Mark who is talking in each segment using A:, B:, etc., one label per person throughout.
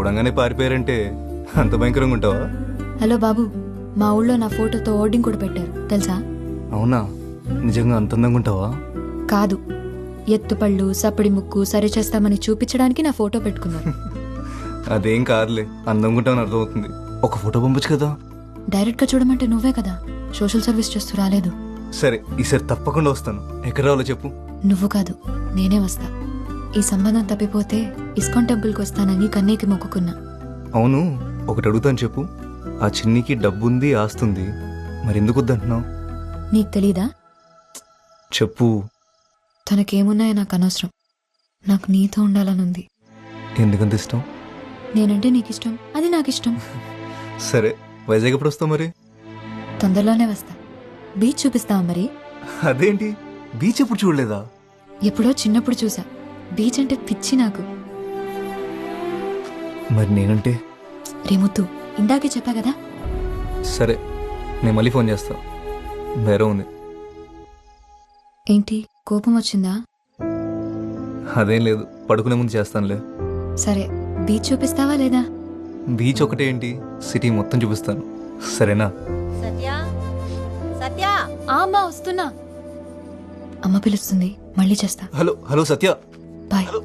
A: చూడంగానే పారిపోయారంటే అంత భయంకరంగా ఉంటావా?
B: హలో బాబు, మా ఊళ్ళో నా ఫోటోతో హోర్డింగ్ కూడా పెట్టారు తెలుసా?
A: అవునా? నిజంగా అంత అందంగా ఉంటావా?
B: కాదు, ఎత్తుపళ్ళు సప్పడి ముక్కు సరి చేస్తామని చూపించడానికి నా ఫోటో పెట్టుకున్నారు.
A: అదేం కాదులే, అందంగా ఉంటావని అర్థమవుతుంది. ఒక ఫోటో పంపొచ్చు కదా.
B: డైరెక్ట్ గా చూడమంటే నువ్వే కదా సోషల్ సర్వీస్ చేస్తూ రాలేదు.
A: సరే, ఈసారి తప్పకుండా వస్తాను. ఎక్కడ రావాలో చెప్పు.
B: నువ్వు కాదు, నేనే వస్తా. ఈ సంబంధం తప్పిపోతే ఇస్కాన్ టెంపుల్కి వస్తానని కన్నీకి మొక్కుకున్నా.
A: అవును, ఒకటి అడుగుతాను చెప్పు. ఆ చిన్నికి డబ్బుంది, ఆస్తుంది, మరి ఎందుకు వద్దంటున్నావు?
B: నీకు తెలీదా?
A: చెప్పు.
B: తనకేమున్నాయో నాకు అనవసరం. నాకు నీతో ఉండాలనుంది.
A: ఎందుకంత ఇష్టం?
B: నేనంటే నీకు ఇష్టం, అది నాకు ఇష్టం.
A: సరే, వైజాగ్ ఎప్పుడు వస్తావు మరి?
B: తొందరలోనే వస్తా. బీచ్ చూపిస్తావా మరి?
A: అదేంటి, బీచ్ ఎప్పుడు చూడలేదా?
B: ఎప్పుడో చిన్నప్పుడు చూసా. బీచ్ అంటే పిచ్చి నాకు.
A: మరి నేనంటే?
B: రేముత్తు, ఇందాకే చెప్పా కదా.
A: సరే, నేను మళ్ళీ ఫోన్ చేస్తా. వేరే ఉంది.
B: ఏంటి, కోపం వచ్చిందా?
A: అదేం లేదు, పడుకునే ముందు చేస్తానులే.
B: సరే, బీచ్ చూపిస్తావా లేదా?
A: బీచ్ ఒకటే ఏంటి, సిటీ మొత్తం చూపిస్తాను. సరేనా?
C: సత్య, సత్య,
B: అమ్మా వస్తున్నా. అమ్మ పిలుస్తుంది, మళ్ళీ చేస్తా.
A: హలో హలో సత్య.
B: బాయ్.
A: హలో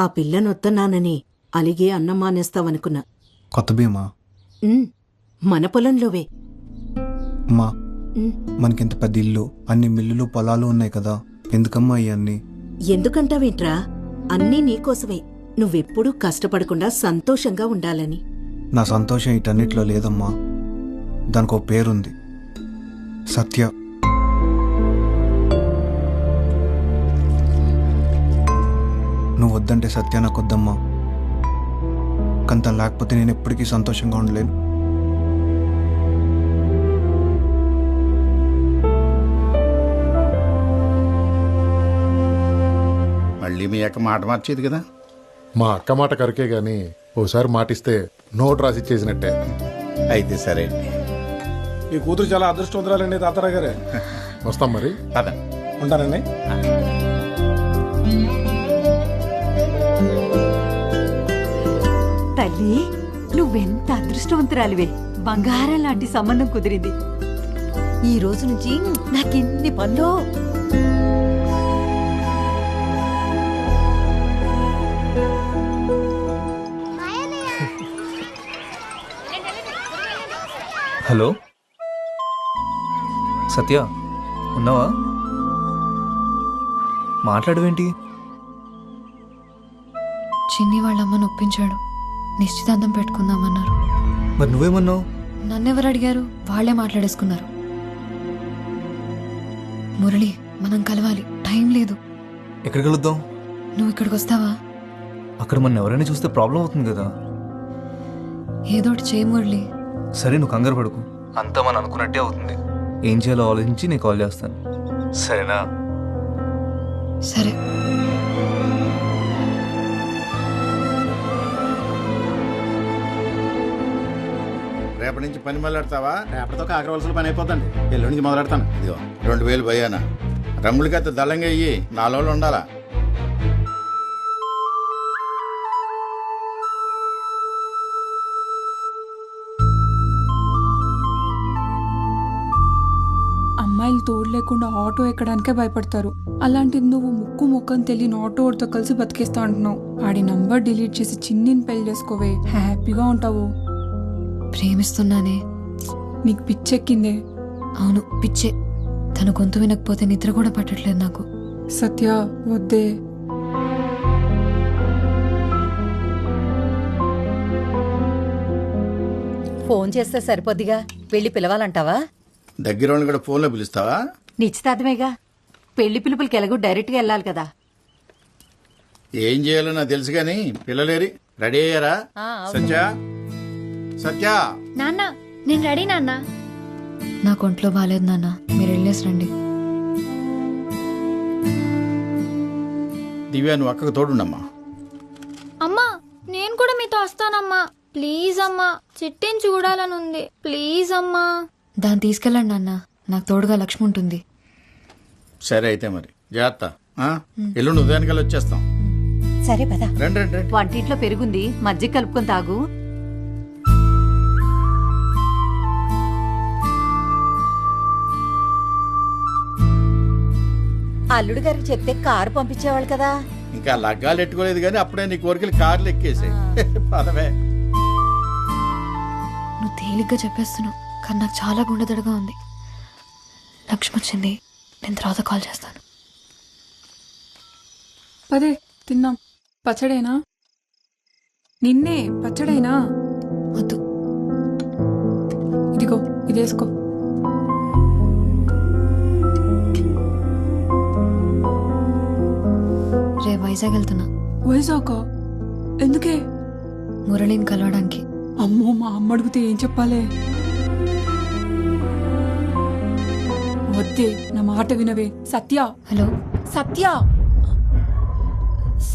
D: ఆ పిల్లనొత్తన్నానని అలిగే అన్నం మానేస్తావనుకున్నా.
E: కొత్త భీమా?
D: మన పొలంలోవే.
E: అమ్మా, మనకింత పెద్ద ఇల్లు, అన్ని మిల్లులు పొలాలు ఉన్నాయి కదా, ఎందుకమ్మా ఇవన్నీ?
D: ఎందుకంటావేంట్రా? అన్నీ నీకోసమే. నువ్వెప్పుడూ కష్టపడకుండా సంతోషంగా ఉండాలని.
E: నా సంతోషం ఇటన్నిటిలో లేదమ్మా. దానికి ఒక పేరుంది, సత్య. నువ్వు వద్దంటే సత్య నాకు వద్దమ్మా. కంత లేకపోతే నేను ఎప్పటికీ సంతోషంగా ఉండలేను.
F: మళ్ళీ మీ అక్క మాట మార్చేది కదా.
G: మా అక్క మాట కరికే గాని ఓసారి మాటిస్తే నోట్ రాసి ఇచ్చేసినట్టే.
F: అయితే సరే.
H: ఈ కూతురు చాలా అదృష్టవంతురాలండి తాతారావు గారే.
G: వస్తాం మరి.
F: పద.
H: ఉంటానండి.
C: తల్లి, నువ్వెంత అదృష్టవంతురాలివే. బంగారం లాంటి సంబంధం కుదిరింది. ఈ రోజు నుంచి నాకెన్ని పనులు.
A: హలో సత్య, ఉన్నావా? మాట్లాడవేంటి?
B: చిన్ని వాళ్ళ అమ్మను ఒప్పించాడు, నిశ్చితార్థం పెట్టుకుందామన్నారు.
A: మరి నువ్వేమన్నావు?
B: నన్నెవరు అడిగారు? వాళ్లే మాట్లాడేసుకున్నారు. మురళి, మనం కలవాలి, టైం లేదు.
A: ఎక్కడికి వెళుద్దాం?
B: నువ్వు ఇక్కడికి వస్తావా?
A: అక్కడ మన ఎవరైనా చూస్తే ప్రాబ్లం అవుతుంది కదా.
B: ఏదోటి చేయి మురళి.
A: సరే, నువ్వు కంగారు పడుకు, అంతా మనం అనుకున్నట్టే అవుతుంది. ఏం చేయాలో ఆలోచించి నేను కాల్ చేస్తాను, సరేనా?
B: సరే.
F: రేపటి నుంచి పని మొదలెడతావా?
H: రేపటితో కాకరవలసిన పని అయిపోతుంది. ఎల్లుండి నుంచి మొదలెడతాను.
F: ఇదిగో 2000 భయానా. రమ్ములకైతే దళంగా అయ్యి 4 రోజులు ఉండాలా.
I: అమ్మాయిలు తోడు లేకుండా ఆటో ఎక్కడానికే భయపడతారు. అలాంటిది నువ్వు ముక్కు ముక్కని తెలియని ఆటో వాడితో కలిసి బతికేస్తా అంటున్నావు. ఆడి నంబర్ డిలీట్ చేసి చిన్నిని పెళ్లి చేసుకోవే, హ్యాపీగా ఉంటావు.
B: ప్రేమిస్తున్నానే.
I: నీకు పిచ్చెక్కిందే.
B: అవును, పిచ్చే. తన గొంతు వినకపోతే నిద్ర కూడా పట్టట్లేదు నాకు.
I: సత్య, వద్దే.
C: ఫోన్ చేస్తే సరిపోద్దిగా. వెళ్ళి పిలవాలంటావా?
F: దగ్గర వాళ్ళని కూడా ఫోన్లో పిలుస్తావా?
C: నిశ్చితార్థమేగా. పెళ్లి పిలుపులకి ఎలాగో డైరెక్ట్గా వెళ్ళాలి కదా.
F: ఏం చేయాలో నాకు తెలుసు కానీ పిల్లలేరి రెడీ అయ్యారా? సత్య, సత్య.
B: నాన్న, నేను రెడీ నాన్న. నాకు ఒంట్లో బాగాలేదు నాన్న, మీరు వెళ్ళేసి రండి.
F: దివ్యా, నువ్వు అక్కకు తోడుండమ్మా.
J: అమ్మా, నేను కూడా మీతో వస్తానమ్మా. ప్లీజ్ అమ్మా,
B: చిట్టిని చూడాలని ఉంది, ప్లీజ్ అమ్మా. దాన్ని తీసుకెళ్ళండి నాన్న, నాకు తోడుగా లక్ష్మి ఉంటుంది.
F: సరే అయితే మరి జాగ్రత్త. ఎల్లుండి ఉదయానికల్లా వచ్చేస్తాం.
C: సరే పద.
F: రండి రండి రండి.
C: వంటింట్లో పెరుగుంది, మజ్జిగ కలుపుకొని తాగు. అల్లుడు గారికి చెప్తే కారు పంపించేవాళ్ళు కదా.
F: ఇంకా లగ్గాలు ఎట్టుకోలేదు కానీ అప్పుడే నీ కోరికలు కార్లు ఎక్కేసాయి. పదవే.
B: నువ్వు తేలిగ్గా చెప్పేస్తున్నావు, కానీ నాకు చాలా గుండెదడగా ఉంది. లక్ష్మి వచ్చింది, నేను తర్వాత కాల్ చేస్తాను.
I: పదే తిన్నాం. పచ్చడేనా? నిన్నే పచ్చడేనా?
B: వద్దు.
I: ఇదిగో ఇదేసుకో.
B: రే వైజాగ్ వెళ్తున్నా.
I: వైజాగ్ ఎందుకే?
B: మురళిని కలవడానికి.
I: అమ్మో, మా అమ్మ అడిగితే ఏం చెప్పాలే? వద్దే, నా మాట వినవే. సత్య,
B: హలో
I: సత్య,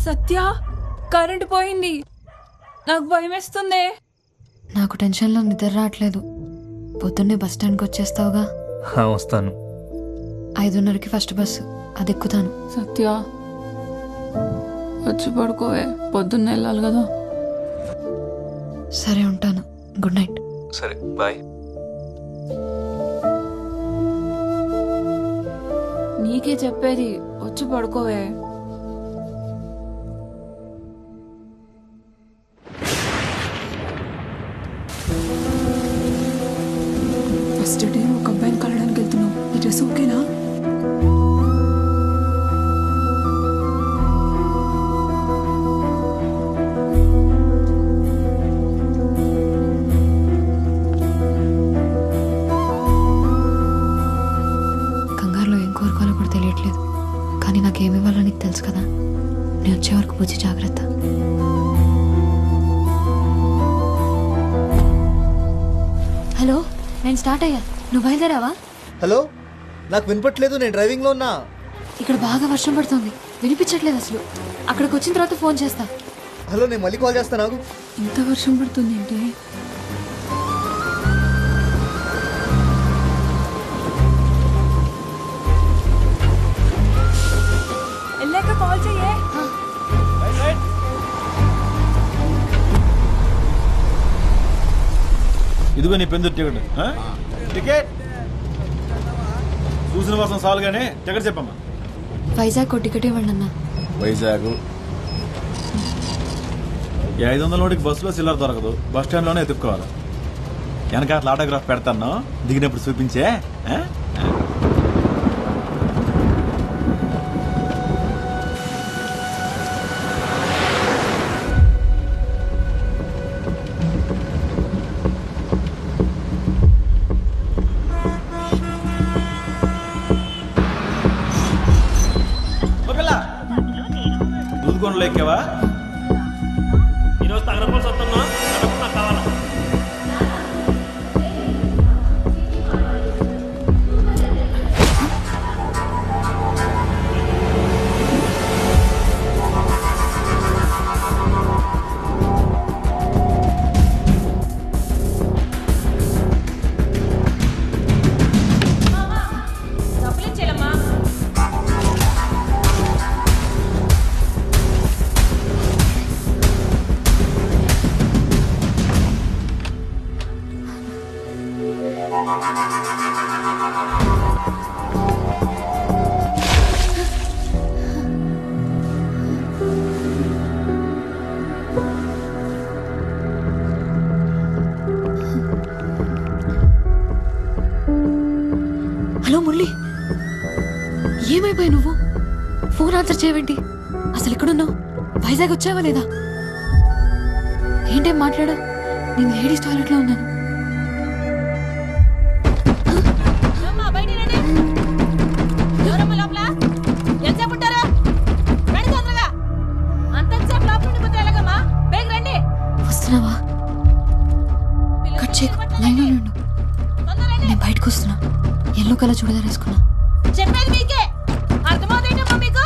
I: సత్య, కరెంటు పోయింది, నాకు భయం వేస్తుంది.
B: నాకు టెన్షన్లో నిద్ర రావట్లేదు. పొద్దున్నే బస్ స్టాండ్కి వచ్చేస్తావుగా?
A: వస్తాను.
B: 5:30కి ఫస్ట్ బస్సు, అది ఎక్కుతాను.
I: సత్య, వచ్చి పడుకోవే, పొద్దున్న వెళ్ళాలి కదా.
B: సరే ఉంటాను, గుడ్ నైట్.
A: సరే బాయ్.
I: నీకే చెప్పేది, వచ్చి పడుకోవే. ఫస్ట్ డే ఒక అబ్బాయిని కలడానికి వెళ్తున్నావు, ఈ డ్రెస్ ఓకేనా?
B: కంగారులో ఏం కోరుకోవాలో కూడా తెలియట్లేదు, కానీ నాకేమివ్వాలో నీకు తెలుసు కదా. నేను వచ్చే వరకు పూజ జాగ్రత్త. హలో, నేను స్టార్ట్ అయ్యా, నువ్వు బయలుదేరావా?
J: హలో, నాకు వినపట్లేదు, నేను డ్రైవింగ్లో ఉన్నా.
B: ఇక్కడ బాగా వర్షం పడుతుంది, వినిపించట్లేదు అసలు. అక్కడికి వచ్చిన తర్వాత ఫోన్ చేస్తా.
J: హలో, నేను మళ్ళీ కాల్ చేస్తాను, నాకు.
I: ఇంత వర్షం పడుతుంది అంటే? వెళ్ళాక కాల్ చెయ్యే.
H: ఇదిగో నీ పెందు టికెట్. టికెట్ చూసిన కోసం సాల్ గానే టికెట్ చెప్పమ్మా.
B: వైజాగ్ టికెట్ ఇవ్వండి అన్న.
H: వైజాగ్ 500 నోటికి బస్సులో సిల్లర్ దొరకదు, బస్ స్టాండ్లోనే ఎత్తుక్కోవాలి. వెనక అట్లా ఆటోగ్రాఫ్ పెడతాను, దిగినప్పుడు చూపించే. దూదుకొండలో ఎక్కావా?
K: ఈరోజు తగరపోసి వస్తున్నా, నాకు కావాలా?
B: హలో మురళి, ఏమైపోయి నువ్వు? ఫోన్ ఆన్సర్ చేయవేంటి? అసలు ఎక్కడున్నావు? వైజాగ్ వచ్చావా లేదా? ఏంటేం మాట్లాడా? నేను లేడీస్ టాయిలెట్లో ఉన్నాను. వస్తున్నావా? కట్ చేయకు, లైన్లో ఉండు. నేను బయటకు వస్తున్నా. ఎల్లో కలర్ చూడదా వేసుకున్నా.
C: చెప్పేది మీకే అర్థమవుతుందమ్మా మీకు?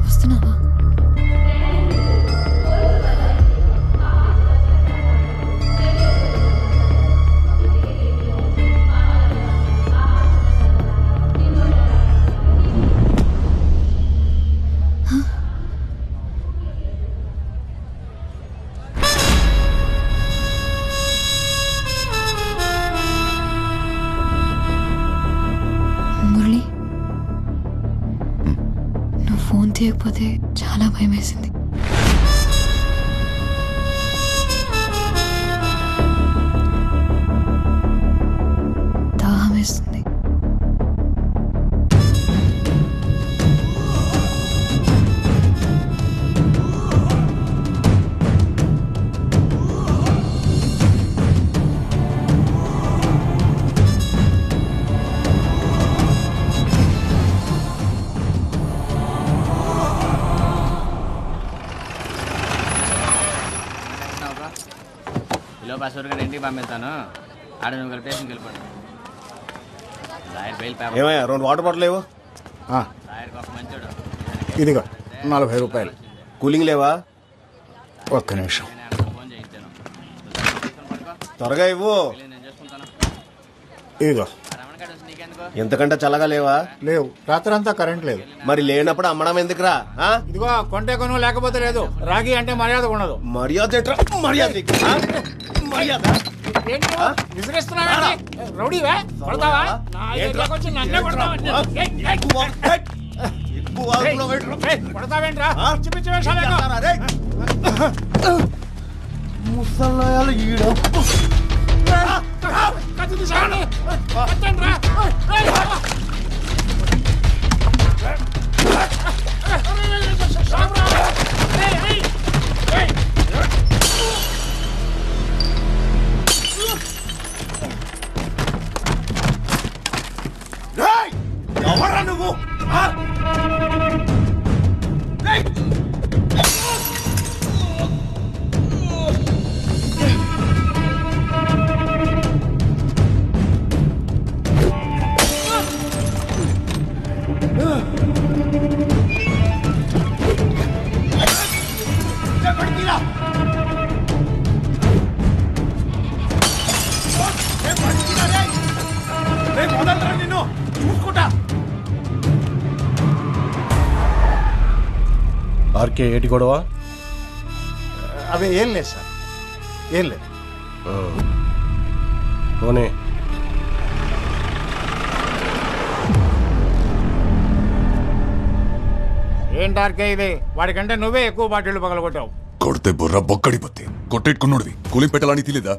B: వస్తున్నావా? తీయకపోతే చాలా భయం వేసింది. దాహం వేస్తుంది.
K: కిలో 10 రూపాయలు ఇంటికి పంపిస్తాను. ఆడ నువ్వు కలిపేసి వెళ్ళిపోతాను. లాయర్ బెయిల్ పేపర్
J: ఏమయ్యా 2 వాటర్ బాటిల్ లేవు?
K: లాయర్కి ఒక మంచోడు.
J: ఇదిగో 40 రూపాయలు. కూలింగ్ లేవా? ఒక్క నిమిషం,
K: ఫోన్ చేయించాను.
J: త్వరగా ఇవ్వు.
K: నేను చేసుకుంటాను.
J: ఇదిగో.
K: రమణ కార్డు వచ్చి నీకెందుకు?
J: ఎంతకంటే చల్లగా లేవా?
E: లేవు, రాత్రంతా కరెంట్ లేదు.
J: మరి లేనప్పుడు అమ్మడం ఎందుకురా?
E: ఇదిగో కొంటే కొను, లేకపోతే లేదు. రాగి అంటే మర్యాద ఉండదు.
J: మర్యాద ఎట్రా? మర్యాద నీకు? మర్యాద ముసలాయాలు ఈడ ఎవరా నువ్వు? నిన్ను చూసుకుంటా.
G: ఆర్కే ఏటి గొడవ?
E: అవి ఏం లేదు సార్, ఏం లేదు.
G: పోనీ
E: ఏంటార్కే ఇది? వాడికంటే నువ్వే ఎక్కువ బాటిల్ పగలగొట్టావు.
L: కొడితే బుర్ర బొక్కడిపోతే కొట్టెట్టుకున్నోడివి కూలింగ్ పెట్టాలని తెలియదా?